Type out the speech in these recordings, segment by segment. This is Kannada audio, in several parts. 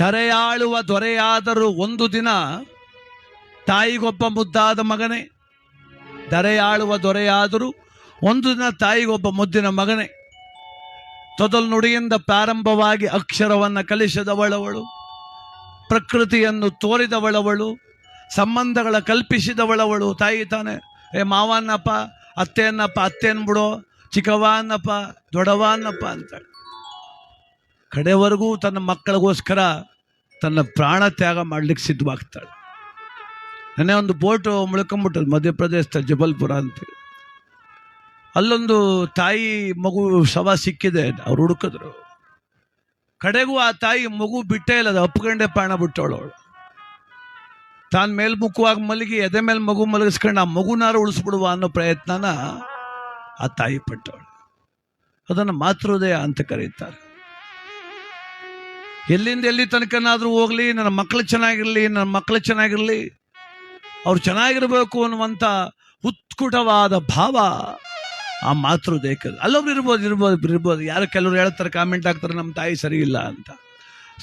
ಧರೆಯಾಳುವ ದೊರೆಯಾದರೂ ಒಂದು ದಿನ ತಾಯಿಗೊಬ್ಬ ಮುದ್ದಾದ ಮಗನೇ. ಧರೆಯಾಳುವ ದೊರೆಯಾದರೂ ಒಂದು ದಿನ ತಾಯಿಗೊಬ್ಬ ಮುದ್ದಿನ ಮಗನೇ. ತೊದಲು ನುಡಿಯಿಂದ ಪ್ರಾರಂಭವಾಗಿ ಅಕ್ಷರವನ್ನು ಕಲಿಸಿದವಳವಳು, ಪ್ರಕೃತಿಯನ್ನು ತೋರಿದವಳವಳು, ಸಂಬಂಧಗಳ ಕಲ್ಪಿಸಿದವಳವಳು ತಾಯಿ ತಾನೆ. ಮಾವ ಅನ್ನಪ್ಪ, ಅತ್ತೆ ಅನ್ನಪ್ಪ, ಅತ್ತೆನ್ ಬಿಡೋ, ಚಿಕ್ಕವ ಅನ್ನಪ್ಪ, ದೊಡ್ಡವ ಅನ್ನಪ್ಪ ಅಂತಾಳೆ. ಕಡೆವರೆಗೂ ತನ್ನ ಮಕ್ಕಳಿಗೋಸ್ಕರ ತನ್ನ ಪ್ರಾಣ ತ್ಯಾಗ ಮಾಡಲಿಕ್ಕೆ ಸಿದ್ಧವಾಗ್ತಾಳೆ. ನೆನ್ನೆ ಒಂದು ಬೋಟು ಮುಳ್ಕೊಂಬಿಟ್ಟದು ಮಧ್ಯಪ್ರದೇಶದ ಜಬಲ್ಪುರ ಅಂತೇಳಿ. ಅಲ್ಲೊಂದು ತಾಯಿ ಮಗು ಶವ ಸಿಕ್ಕಿದೆ, ಅವ್ರು ಹುಡುಕಿದ್ರು. ಕಡೆಗೂ ಆ ತಾಯಿ ಮಗು ಬಿಟ್ಟೇ ಇಲ್ಲ, ಅದು ಅಪ್ಕೊಂಡೆ ಪ್ರಾಣ ಬಿಟ್ಟವಳು. ಅವಳು ತಾನು ಮೇಲ್ಮುಖವಾಗಿ ಮಲಗಿ ಎದೆ ಮೇಲೆ ಮಗು ಮಲಗಿಸ್ಕೊಂಡು ಆ ಮಗುನಾರು ಉಳಿಸ್ಬಿಡುವ ಅನ್ನೋ ಪ್ರಯತ್ನನ ಆ ತಾಯಿ ಪಟ್ಟವಳು. ಅದನ್ನು ಮಾತೃದಯ ಅಂತ ಕರೀತಾರೆ. ಎಲ್ಲಿಂದ ಎಲ್ಲಿ ತನಕನಾದರೂ ಹೋಗ್ಲಿ, ನನ್ನ ಮಕ್ಕಳು ಚೆನ್ನಾಗಿರಲಿ, ಅವ್ರು ಚೆನ್ನಾಗಿರ್ಬೇಕು ಅನ್ನುವಂಥ ಉತ್ಕುಟವಾದ ಭಾವ ಆ ಮಾತೃದೇಹಕ್ಕೆ. ಅಲ್ಲೊಬ್ರು ಇರ್ಬೋದು. ಯಾರು ಕೆಲವರು ಹೇಳ್ತಾರೆ, ಕಾಮೆಂಟ್ ಹಾಕ್ತಾರೆ, ನಮ್ಮ ತಾಯಿ ಸರಿ ಇಲ್ಲ ಅಂತ.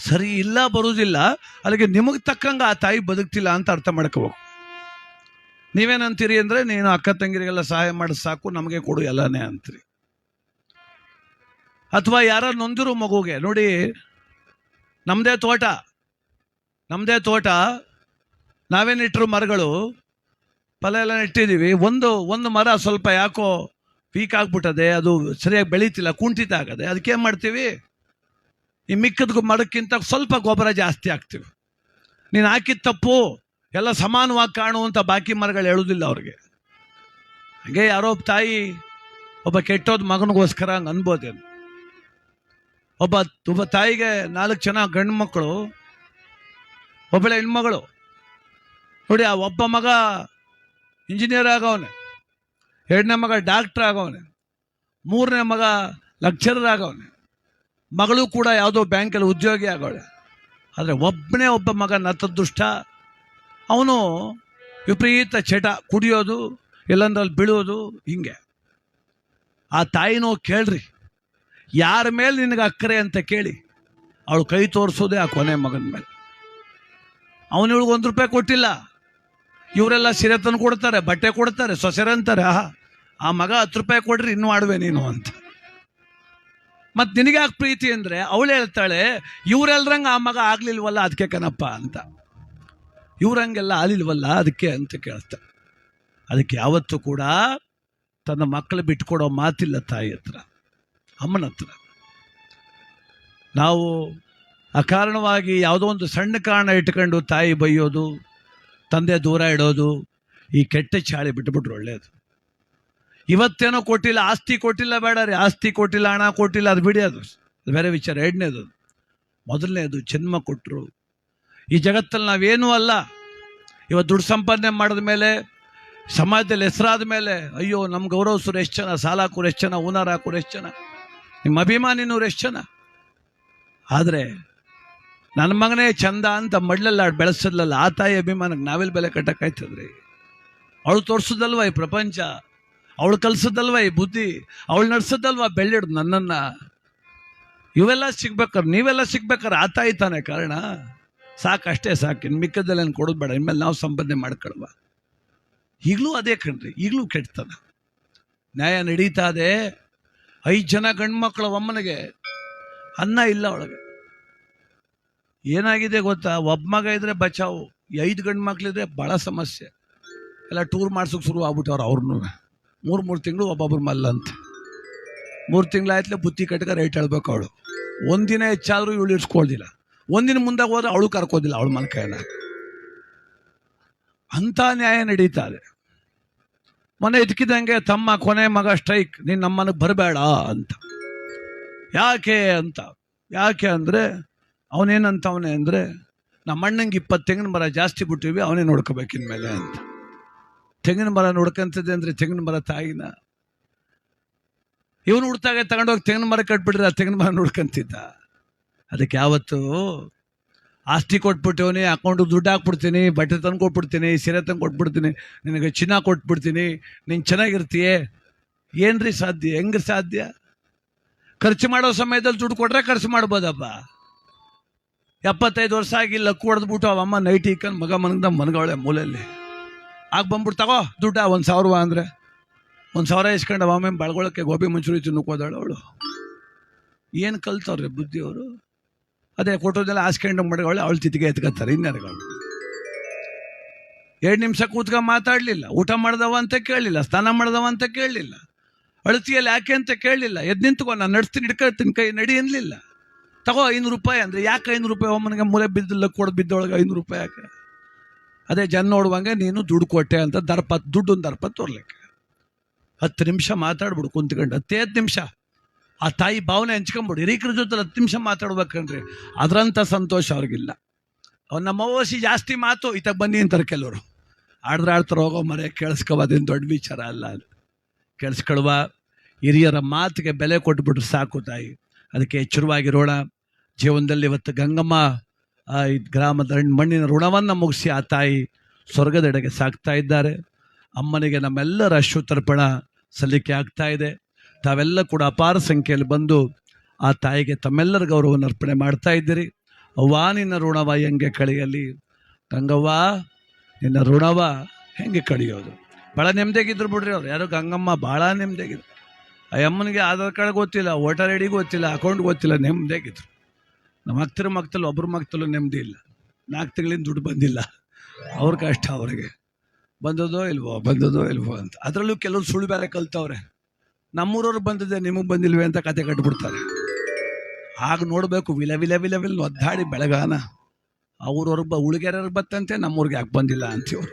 ಸರಿ ಇಲ್ಲ ಬರುವುದಿಲ್ಲ, ಅಲ್ಲಿಗೆ ನಿಮಗೆ ತಕ್ಕಂಗೆ ಆ ತಾಯಿ ಬದುಕ್ತಿಲ್ಲ ಅಂತ ಅರ್ಥ ಮಾಡ್ಕೋಬೇಕು. ನೀವೇನಂತೀರಿ ಅಂದರೆ, ನೀನು ಅಕ್ಕ ತಂಗಿರಿಗೆಲ್ಲ ಸಹಾಯ ಮಾಡಿ ಸಾಕು, ನಮಗೆ ಕೊಡು ಎಲ್ಲನೇ ಅಂತೀರಿ. ಅಥವಾ ಯಾರ ನೊಂದಿರೋ ಮಗುಗೆ ನೋಡಿ, ನಮ್ಮದೇ ತೋಟ ನಾವೇನಿಟ್ಟರು ಮರಗಳು ಫಲ ಎಲ್ಲ ನೆಟ್ಟಿದ್ದೀವಿ. ಒಂದು ಮರ ಸ್ವಲ್ಪ ಯಾಕೋ ವೀಕ್ ಆಗ್ಬಿಟ್ಟದೆ, ಅದು ಸರಿಯಾಗಿ ಬೆಳೀತಿಲ್ಲ, ಕುಂಠಿತ ಆಗದೆ. ಅದಕ್ಕೇನು ಮಾಡ್ತೀವಿ, ಈ ಮಿಕ್ಕದ ಮರಕ್ಕಿಂತ ಸ್ವಲ್ಪ ಗೊಬ್ಬರ ಜಾಸ್ತಿ ಹಾಕ್ತೀವಿ. ನೀನು ಹಾಕಿದ ತಪ್ಪು, ಎಲ್ಲ ಸಮಾನವಾಗಿ ಕಾಣುವಂಥ ಬಾಕಿ ಮರಗಳು ಹೇಳೋದಿಲ್ಲ ಅವ್ರಿಗೆ. ಹಾಗೆ ಯಾರೋ ತಾಯಿ ಒಬ್ಬ ಕೆಟ್ಟೋದ ಮಗನಿಗೋಸ್ಕರ ಹಂಗೆ ಅನ್ಬೋದೇನು. ಒಬ್ಬ ತಾಯಿಗೆ 4 ಜನ ಗಂಡು ಮಕ್ಕಳು, ಒಬ್ಬಳೆ ಹೆಣ್ಮಗಳು. ನೋಡಿ, ಆ ಒಬ್ಬ ಮಗ ಇಂಜಿನಿಯರ್ ಆಗವನೆ, 2ನೇ ಮಗ ಡಾಕ್ಟ್ರ್ ಆಗವನೆ, 3ನೇ ಮಗ ಲೆಕ್ಚರರ್ ಆಗವನೆ, ಮಗಳು ಕೂಡ ಯಾವುದೋ ಬ್ಯಾಂಕಲ್ಲಿ ಉದ್ಯೋಗಿ ಆಗವಳೆ. ಆದರೆ ಒಬ್ಬ ಮಗ ನತದೃಷ್ಟ. ಅವನು ವಿಪರೀತ ಚಟ, ಕುಡಿಯೋದು, ಎಲ್ಲಂದ್ರಲ್ಲಿ ಬೀಳೋದು. ಹಿಂಗೆ ಆ ತಾಯಿನೋ ಕೇಳ್ರಿ, ಯಾರ ಮೇಲೆ ನಿನಗೆ ಅಕ್ಕರೆ ಅಂತ ಕೇಳಿ ಅವಳು ಕೈ ತೋರಿಸೋದೇ ಆ ಕೊನೆ ಮಗನ ಮೇಲೆ. ಅವನು ಇವಳಿಗೆ ₹1 ಕೊಟ್ಟಿಲ್ಲ, ಇವರೆಲ್ಲ ಸೀರೆ ತಂದು ಕೊಡ್ತಾರೆ, ಬಟ್ಟೆ ಕೊಡ್ತಾರೆ, ಸೊಸೆರೆ ಅಂತಾರೆ. ಆ ಮಗ ₹10 ಕೊಡ್ರಿ, ಇನ್ನೂ ಆಡುವೆ ನೀನು ಅಂತ. ಮತ್ತು ನಿನಗೆ ಯಾಕೆ ಪ್ರೀತಿ ಅಂದರೆ ಅವಳು ಹೇಳ್ತಾಳೆ, ಇವರೆಲ್ರಂಗೆ ಆ ಮಗ ಆಗ್ಲಿಲ್ವಲ್ಲ ಅದಕ್ಕೆ ಕಣಪ್ಪ ಅಂತ. ಇವ್ರಂಗೆಲ್ಲ ಆಲಿಲ್ವಲ್ಲ ಅದಕ್ಕೆ ಅಂತ ಕೇಳ್ತಾಳೆ. ಅದಕ್ಕೆ ಯಾವತ್ತೂ ಕೂಡ ತನ್ನ ಮಕ್ಕಳು ಬಿಟ್ಕೊಡೋ ಮಾತಿಲ್ಲ ತಾಯಿ ಹತ್ರ, ಅಮ್ಮನ ಹತ್ರ. ನಾವು ಅಕಾರಣವಾಗಿ ಯಾವುದೋ ಒಂದು ಸಣ್ಣ ಕಾರಣ ಇಟ್ಕೊಂಡು ತಾಯಿ ಬೈಯೋದು, ತಂದೆ ದೂರ ಇಡೋದು, ಈ ಕೆಟ್ಟ ಚಾಳಿ ಬಿಟ್ಬಿಟ್ರು ಒಳ್ಳೆಯದು. ಇವತ್ತೇನೋ ಕೊಟ್ಟಿಲ್ಲ, ಆಸ್ತಿ ಕೊಟ್ಟಿಲ್ಲ, ಬೇಡ ರೀ, ಆಸ್ತಿ ಕೊಟ್ಟಿಲ್ಲ, ಹಣ ಕೊಟ್ಟಿಲ್ಲ, ಅದು ಬಿಡಿ, ಅದು ಬೇರೆ ವಿಚಾರ. 2ನೇದು, ಮೊದಲನೇದು ಜನ್ಮ ಕೊಟ್ಟರು. ಈ ಜಗತ್ತಲ್ಲಿ ನಾವೇನೂ ಅಲ್ಲ. ಇವತ್ತು ದುಡ್ಡು ಸಂಪಾದನೆ ಮಾಡಿದ ಮೇಲೆ, ಸಮಾಜದಲ್ಲಿ ಹೆಸರಾದ ಮೇಲೆ, ಅಯ್ಯೋ ನಮ್ಮ ಗೌರವಿಸೋರು ಎಷ್ಟು ಜನ, ಸಾಲ ಹಾಕೋರು ಎಷ್ಟು ಜನ, ಓನರ್ ಹಾಕೋರು ಎಷ್ಟು ಜನ, ನಿಮ್ಮ ಅಭಿಮಾನಿನವ್ರು ಎಷ್ಟು ಜನ. ಆದರೆ ನನ್ನ ಮಗನೇ ಚಂದ ಅಂತ ಮಡ್ಲಲ್ಲ ಬೆಳೆಸೋದ್ಲಲ್ಲ, ಆ ತಾಯಿ ಅಭಿಮಾನಕ್ಕೆ ನಾವೆಲ್ಲಿ ಬೆಲೆ ಕಟ್ಟಕ್ಕಾಯ್ತದ್ರಿ? ಅವಳು ತೋರಿಸೋದಲ್ವ ಈ ಪ್ರಪಂಚ, ಅವಳು ಕಲಿಸೋದಲ್ವ ಈ ಬುದ್ಧಿ, ಅವಳು ನಡೆಸೋದಲ್ವ ಬೆಳ್ಳಿಡ್ದು ನನ್ನನ್ನು. ಇವೆಲ್ಲ ಸಿಗ್ಬೇಕಾರೆ, ನೀವೆಲ್ಲ ಸಿಗ್ಬೇಕಾರೆ ಆ ತಾಯಿ ತಾನೇ ಕಾರಣ. ಸಾಕಷ್ಟೇ ಸಾಕು, ಇನ್ನು ಮಿಕ್ಕದಲ್ಲಿ ಏನು ಕೊಡೋದು ಬೇಡ, ಇನ್ಮೇಲೆ ನಾವು ಸಂಪಾದನೆ ಮಾಡ್ಕೊಳ್ವ. ಈಗಲೂ ಅದೇ ಕಣ್ರಿ, ಈಗಲೂ ಕೆಡ್ತದ. ನ್ಯಾಯ ನಡೀತಾ ಇದೆ. 5 ಜನ ಗಂಡು ಮಕ್ಕಳ ಅಮ್ಮನಿಗೆ ಅನ್ನ ಇಲ್ಲ ಒಳಗೆ. ಏನಾಗಿದೆ ಗೊತ್ತಾ, ಒಬ್ಬ ಮಗ ಇದ್ರೆ ಬಚಾವು, 5 ಗಂಡು ಮಕ್ಳಿದ್ರೆ ಭಾಳ ಸಮಸ್ಯೆ. ಎಲ್ಲ ಟೂರ್ ಮಾಡ್ಸೋಕೆ ಶುರು ಆಗ್ಬಿಟ್ಟವ್ರು. ಅವ್ರನ್ನೂ 3 ತಿಂಗಳು ಒಬ್ಬೊಬ್ರು ಮಲ್ಲಂತೆ. 3 ತಿಂಗಳಾಯ್ತಲೇ ಬುತ್ತಿ ಕಟ್ಕ ರೈಟ್ ಹೇಳ್ಬೇಕು. ಅವಳು ಒಂದಿನ ಹೆಚ್ಚಾದರೂ ಇವಳು ಇಡ್ಸ್ಕೊಳ್ದಿಲ್ಲ, ಒಂದಿನ ಮುಂದಾಗ ಹೋದ್ರೆ ಅವಳು ಕರ್ಕೋದಿಲ್ಲ ಅವಳು ಮಲ್ಕೈನ. ಅಂಥ ನ್ಯಾಯ ನಡೀತಾ ಇದೆ. ಮೊನ್ನೆ ಇದ್ಕಿದಂಗೆ ತಮ್ಮ ಕೊನೆ ಮಗ ಸ್ಟ್ರೈಕ್, ನೀನು ನಮ್ಮನೆಗೆ ಬರಬೇಡ ಅಂತ. ಯಾಕೆ ಅಂದರೆ ಅವನೇನಂತವನೇ ಅಂದರೆ, ನಮ್ಮ ಅಣ್ಣಂಗೆ 20 ತೆಂಗಿನ ಮರ ಜಾಸ್ತಿ ಬಿಟ್ಟಿವಿ, ಅವನೇ ನೋಡ್ಕೋಬೇಕಿನ ಮೇಲೆ ಅಂತ. ತೆಂಗಿನ ಮರ ನೋಡ್ಕೊಂತಿದ್ದೆ ಅಂದರೆ ತೆಂಗಿನ ಮರ ತಾಯಿನ ಇವನು ಹುಡ್ತಾಗೆ ತಗೊಂಡೋಗಿ ತೆಂಗಿನ ಮರ ಕಟ್ಬಿಟ್ರೆ ಆ ತೆಂಗಿನ ಮರ ನೋಡ್ಕೊಂತಿದ್ದ. ಅದಕ್ಕೆ ಯಾವತ್ತು ಆಸ್ತಿ ಕೊಟ್ಬಿಟ್ಟವನಿ, ಅಕೌಂಟಿಗೆ ದುಡ್ಡು ಹಾಕ್ಬಿಡ್ತೀನಿ, ಬಟ್ಟೆ ತಂದು ಕೊಟ್ಬಿಡ್ತೀನಿ, ಸೀರೆ ತಂದು ಕೊಟ್ಬಿಡ್ತೀನಿ, ನಿನಗೆ ಚಿನ್ನ ಕೊಟ್ಬಿಡ್ತೀನಿ, ನೀನು ಚೆನ್ನಾಗಿರ್ತೀಯೇ. ಏನ್ರಿ ಸಾಧ್ಯ? ಹೆಂಗೆ ಸಾಧ್ಯ? ಖರ್ಚು ಮಾಡೋ ಸಮಯದಲ್ಲಿ ದುಡ್ಡು ಕೊಟ್ರೆ ಖರ್ಚು ಮಾಡ್ಬೋದಪ್ಪ. 75 ವರ್ಷ ಆಗಿಲ್ಲ ಹೊಡೆದ್ಬಿಟ್ಟು ಅವಮ್ಮ ನೈಟ್ ಇಕ್ಕಂಡು ಮಗ ಮನಗವಳೆ ಮೂಲೆಯಲ್ಲಿ ಆಗ ಬಂದ್ಬಿಟ್ಟು ತಗೋ ದುಡ್ಡ 1,000 ಅಂದರೆ 1,000 ಇಸ್ಕೊಂಡು ಅವಮ್ಮ ಬೆಳ್ಗೊಳಕ್ಕೆ ಗೋಬಿ ಮಂಚೂರಿ ತಿನ್ನೋಕೋದಾಳು ಅವಳು. ಏನು ಕಲ್ತವ್ರೆ ಬುದ್ಧಿಯವರು? ಅದೇ ಕೊಟ್ಟೋದೆಲ್ಲ ಹಾಸ್ಕೊಂಡು ಮಡಗವಳೆ ಅವಳು ತಿತ್ತಿಗೆ ಎತ್ಕೊತಾರೆ. ಇನ್ಯಾರುಗಳು 2 ನಿಮಿಷ ಕೂತ್ಕೊಂಡು ಮಾತಾಡಲಿಲ್ಲ, ಊಟ ಮಾಡ್ದವ ಅಂತ ಕೇಳಲಿಲ್ಲ, ಸ್ನಾನ ಮಾಡ್ದವ ಅಂತ ಕೇಳಲಿಲ್ಲ, ಅಳತಿಯಲ್ಲಿ ಯಾಕೆ ಅಂತ ಕೇಳಲಿಲ್ಲ, ಎದ್ದು ನಿಂತ್ಕೊ ನಾನು ನಡ್ಸ್ತೀನಿ ಹಿಡ್ಕೊಳ್ತೀನಿ ಕೈ ನಡಿ ಅನ್ಲಿಲ್ಲ. ತಗೋ 500 ರೂಪಾಯಿ ಅಂದರೆ ಯಾಕೆ 500 ರೂಪಾಯಿ ಒಮ್ಮನಿಗೆ ಮೂಲೆ ಬಿದ್ದಿಲ್ಲ ಕೊಡು ಬಿದ್ದೊಳಗೆ 500 ರೂಪಾಯಿ ಯಾಕೆ? ಅದೇ ಜನ ನೋಡುವಂಗೆ ನೀನು ದುಡ್ಡು ಕೊಟ್ಟೆ ಅಂತ ದುಡ್ಡೊಂದು ದರ್ಪ ತೋರ್ಲಿಕ್ಕೆ 10 ನಿಮಿಷ ಮಾತಾಡ್ಬಿಡು ಕುಂತ್ಕೊಂಡು. 15 ನಿಮಿಷ ಆ ತಾಯಿ ಭಾವನೆ ಹಂಚ್ಕೊಂಬಿಡು. ಹಿರೀಕರ ಜೊತೆ 10 ನಿಮಿಷ ಮಾತಾಡ್ಬೇಕಂದ್ರೆ ಅದರಂಥ ಸಂತೋಷ ಅವ್ರಿಗಿಲ್ಲ. ನಮ್ಮ ಓಸಿ ಜಾಸ್ತಿ ಮಾತು ಇತ್ತಾಗ ಬನ್ನಿ ಅಂತಾರೆ ಕೆಲವರು. ಆಡ್ತಾರೆ ಹೋಗೋ ಮರೆ ಕೇಳಿಸ್ಕೋಬೋದೇನು ದೊಡ್ಡ ವಿಚಾರ ಅಲ್ಲ. ಅದು ಕೇಳಿಸ್ಕೊಳುವ ಹಿರಿಯರ ಮಾತಿಗೆ ಬೆಲೆ ಕೊಟ್ಬಿಟ್ರೆ ಸಾಕು ತಾಯಿ. ಅದಕ್ಕೆ ಎಚ್ಚರವಾಗಿರೋಣ. ಜೀವನದಲ್ಲಿ ಇವತ್ತು ಗಂಗಮ್ಮ ಈ ಗ್ರಾಮದ ಮಣ್ಣಿನ ಋಣವನ್ನು ಮುಗಿಸಿ ಆ ತಾಯಿ ಸ್ವರ್ಗದೆಡೆಗೆ ಸಾಕ್ತಾ ಇದ್ದಾರೆ. ಅಮ್ಮನಿಗೆ ನಮ್ಮೆಲ್ಲರ ಅಶ್ರುತರ್ಪಣ ಸಲ್ಲಿಕೆ ಆಗ್ತಾ ಇದೆ. ತಾವೆಲ್ಲ ಕೂಡ ಅಪಾರ ಸಂಖ್ಯೆಯಲ್ಲಿ ಬಂದು ಆ ತಾಯಿಗೆ ತಮ್ಮೆಲ್ಲರ ಗೌರವವನ್ನು ಅರ್ಪಣೆ ಮಾಡ್ತಾ ಇದ್ದೀರಿ. ಅವ್ವ ನಿನ್ನ ಋಣವ ಹೆಂಗೆ ಕಳೆಯಲಿ? ಗಂಗವ್ವ ನಿನ್ನ ಋಣವ ಹೆಂಗೆ ಕಳೆಯೋದು? ಭಾಳ ನೆಮ್ಮದಿಯಾಗಿದ್ರು ಬಿಡ್ರಿ ಅವ್ರು. ಯಾರೋ ಗಂಗಮ್ಮ ಭಾಳ ನೆಮ್ಮದಿಯಾಗಿದ್ರು. ಆ ಅಮ್ಮನಿಗೆ ಆಧಾರ್ ಕಾರ್ಡ್ ಗೊತ್ತಿಲ್ಲ, ವೋಟರ್ ಐ ಡಿ ಗೊತ್ತಿಲ್ಲ, ಅಕೌಂಟ್ ಗೊತ್ತಿಲ್ಲ, ನೆಮ್ಮದಿಯಾಗಿದ್ರು. ನಮ್ಮ ಅಕ್ತರ ಮಕ್ಕಳು ಒಬ್ಬರ ಮಕ್ಕಳು ನೆಮ್ಮದಿ ಇಲ್ಲ. 4 ತಿಂಗಳಿಂದ ದುಡ್ಡು ಬಂದಿಲ್ಲ. ಅವ್ರ ಕಷ್ಟ ಅವ್ರಿಗೆ ಬಂದದೋ ಇಲ್ವೋ ಅಂತ. ಅದರಲ್ಲೂ ಕೆಲವರು ಸುಳ್ಳು ಬೇರೆ ಕಲ್ತವ್ರೆ. ನಮ್ಮೂರವ್ರು ಬಂದಿದೆ ನಿಮಗೆ ಬಂದಿಲ್ವೇ ಅಂತ ಕತೆ ಕಟ್ಬಿಡ್ತಾರೆ. ಆಗ ನೋಡಬೇಕು ವಿಲ ಒದ್ದಾಡಿ ಬೆಳಗಾನ ಅವ್ರವ್ರಿಗೆ ಉಳಿಗೆರವ್ರಿಗೆ ಬತ್ತಂತೆ, ನಮ್ಮೂರಿಗೆ ಯಾಕೆ ಬಂದಿಲ್ಲ ಅಂತೀವ್ರು.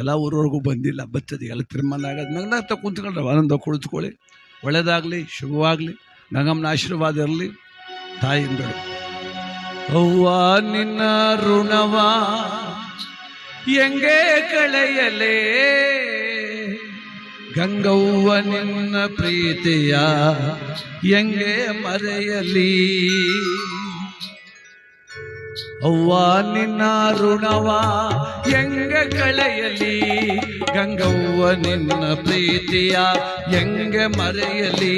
ಎಲ್ಲ ಊರವ್ರಿಗೂ ಬಂದಿಲ್ಲ, ಬರ್ತದೆ. ಎಲ್ಲ ತೀರ್ಮಾನ ಆಗೋದ್ಮೇಲೆ ನಾವು ಕುಂತ್ಕೊಂಡ್ರೆ ಆನಂದ ಕುಳಿತುಕೊಳ್ಳಿ. ಒಳ್ಳೇದಾಗಲಿ, ಶುಭವಾಗಲಿ. ಗಂಗಮ್ಮನ ಆಶೀರ್ವಾದ ಇರಲಿ. ತಾಯಿಂದಳು ಅವ್ವ ನಿನ್ನ ಋಣವ ಹೆಂಗೆ ಕಳೆಯಲೇ? ಗಂಗವ್ವ ನಿನ್ನ ಪ್ರೀತಿಯ ಹೆಂಗೆ ಮರೆಯಲಿ? ಅವ್ವ ನಿನ್ನ ಋಣವ ಹೆಂಗೆ ಕಳೆಯಲಿ? ಗಂಗವ್ವ ನಿನ್ನ ಪ್ರೀತಿಯ ಹೆಂಗೆ ಮರೆಯಲಿ?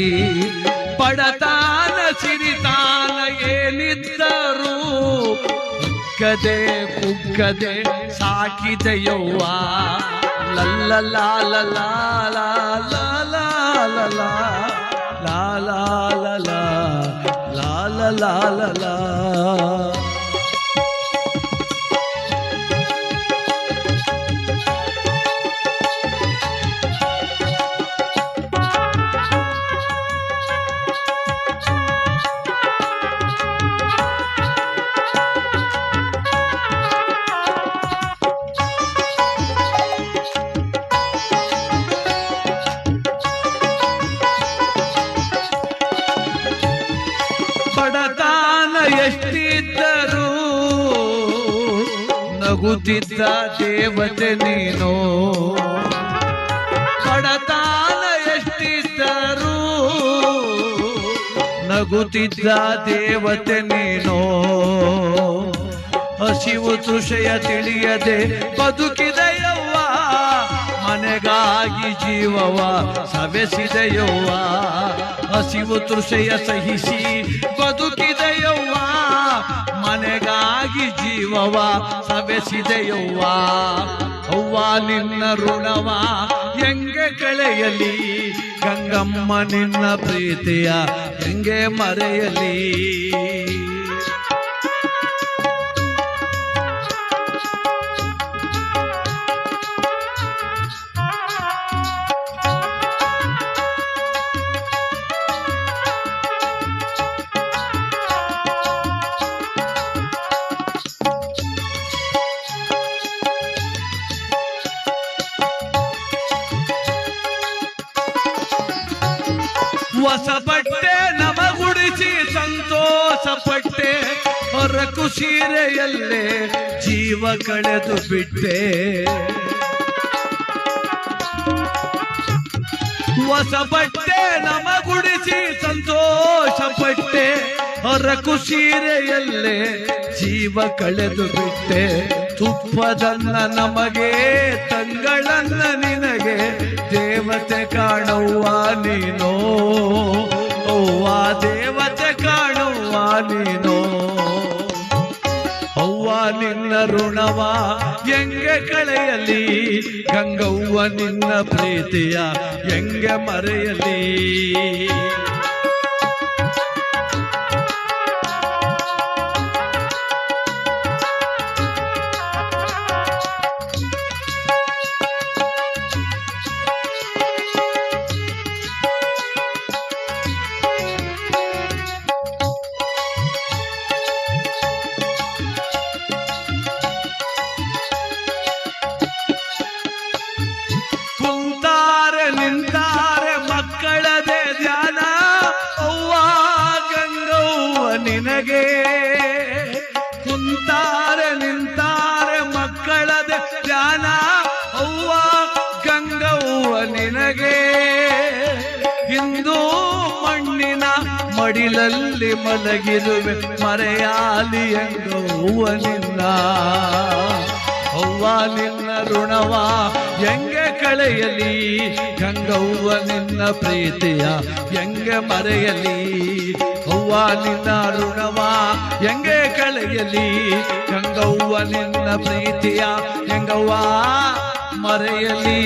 ಬಡತಾನ ಸಿರಿತಾನ ಏನಿದ್ದರೂ ಕುಗ್ಗದೆ ಸಾಕಿದೆಯವ್ವ. ಬಡತಾನ ಎಷ್ಟಿದ್ದರೂ ನಗುತ್ತಿದ್ದ ದೇವತೆ ನೀನು. ಬಡತಾನ ಎಷ್ಟಿದ್ದರೂ ನಗುತ್ತಿದ್ದ ದೇವತೆ ನೀನು. ಹಸಿವು ತೃಷೆಯ ತಿಳಿಯದೆ ಬದುಕಿದೆಯವ್ವ, ಮನೆಗಾಗಿ ಜೀವವ ಸವೆಸಿದೆಯವ್ವ. ಹಸಿವು ತೃಷೆಯ ಸಹಿಸಿ ಬದುಕಿದೆಯವ್ವ, ಮನೆಗಾಗಿ ಜೀವವ ಸವೆಸಿದೆಯವ್ವ. ಅವ್ವ ನಿನ್ನ ಋಣವ ಹೆಂಗೆ ಕಳೆಯಲಿ? ಗಂಗಮ್ಮ ನಿನ್ನ ಪ್ರೀತಿಯ ಹೆಂಗೆ ಮರೆಯಲಿ? ಹೊಸ ಬಟ್ಟೆ ನಮಗುಡಿಸಿ ಸಂತೋಷ ಪಟ್ಟೆ, ಹೊರಕು ಸೀರೆಯಲ್ಲೇ ಜೀವ ಕಳೆದು ಬಿಟ್ಟೆ. ಹೊಸ ಬಟ್ಟೆ ನಮಗುಡಿಸಿ ಸಂತೋಷ ಪಟ್ಟೆ, ಹೊರಕು ಸೀರೆಯಲ್ಲೇ ಜೀವ ಕಳೆದು ಬಿಟ್ಟೆ. ತುಪ್ಪದನ್ನ ನಮಗೆ ತಂಗಳನ್ನ ನಿನಗೆ, ದೇವತೆ ಕಾಣುವ ನೀನು. ಅವ್ವ ದೇವತೆ ಕಾಣುವ ನೀನು. ನಿನ್ನ ಋಣವ ಹೆಂಗೆ ಕಳೆಯಲಿ, ಗಂಗವ್ವ ನಿನ್ನ ಪ್ರೀತಿಯ ಹೆಂಗೆ ಮರೆಯಲಿ. ನಿಂತಾರೆ ಮಕ್ಕಳದೇ ಧ್ಯಾನ, ಅವ್ವ ಗಂಗವ್ವ ನಿನಗೆ. ಕುಂತಾರೆ ನಿಂತಾರೆ ಮಕ್ಕಳದೇ ಧ್ಯಾನ, ಅವ್ವ ಗಂಗವ್ವ ನಿನಗೆ. ಇಂದು ಮಣ್ಣಿನ ಮಡಿಲಲ್ಲಿ ಮಲಗಿರುವೆ ಮರೆಯಾಲಿ ಗಂಗವ್ವ ನಿನ್ನ. ಅವ್ವ ನಿನ್ನ ಋಣವ ಹೆಂಗೆ ಕಳೆಯಲಿ, ಗಂಗವ್ವ ನಿನ್ನ ಪ್ರೀತಿಯ ಹೆಂಗೆ ಮರೆಯಲಿ. ಅವ್ವ ನಿನ್ನ ಋಣವ ಹೆಂಗೆ ಕಳೆಯಲಿ, ಗಂಗವ್ವ ನಿನ್ನ ಪ್ರೀತಿಯ ಹೆಂಗವ್ವ ಮರೆಯಲಿ.